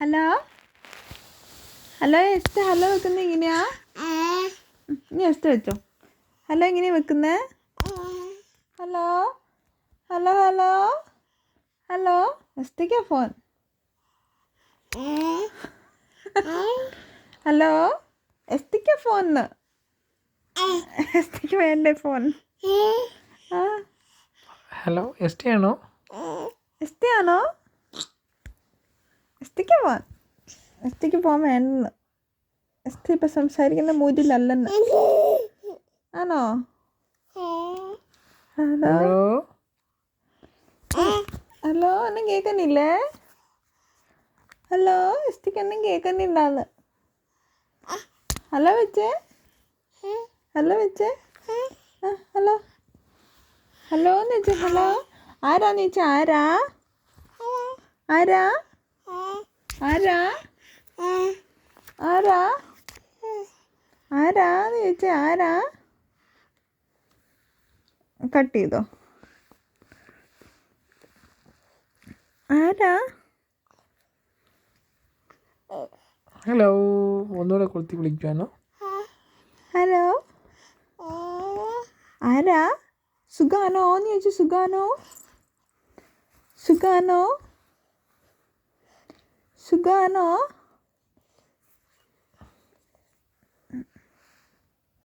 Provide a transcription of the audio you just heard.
Hello hello എസ്റ്റ് hello വെക്കുന്നത് ഇങ്ങനെയാ? നീ എസ്റ്റ് വെച്ചോ. ഹലോ എങ്ങനെയാ വെക്കുന്നേ? ഹലോ ഹലോ ഹലോ ഹലോ എസ്റ്റയ്ക്കാ ഫോൺ. ഹലോ എസ്റ്റയ്ക്കാ ഫോൺ. എസ്റ്റയ്ക്ക് വേണ്ടേ ഫോൺ? ആ ഹലോ എസ് ടി ആണോ? എസ്റ്റയാണോ? എസ്റ്റയ്ക്ക് ഫോൺ. എസ്റ്റയ്ക്ക് ഫോൺ വേണ്ടെന്ന്. എസ്റ്റ ഇപ്പം സംസാരിക്കുന്ന മൂഡിലല്ലെന്ന്. ആണോ? ഹലോ ഹലോ ഹലോ ഒന്നും കേൾക്കുന്നില്ലേ? ഹലോ എസ്റ്റയ്ക്ക് ഒന്നും കേൾക്കുന്നില്ലാന്ന്. ഹലോ വെച്ചേ. ഹലോ വെച്ചേ. ഹലോ ഹലോ എന്ന് വെച്ചേ. ഹലോ ആരാന്ന് ചോദിച്ചാ? ആരാ ആരാ ആരാ ആരാ ആരാന്ന് ചോദിച്ചാ? ആരാ? കട്ട് ചെയ്തോ? ആരാ? ഹലോ ഒന്നുകൂടെ കൊളുത്തി വിളിക്കുവാനോ? ഹലോ ആരാ? സുഖാണോ എന്ന് ചോദിച്ചു. സുഖാണോ? സുഖാണോ? സുഖാണോ?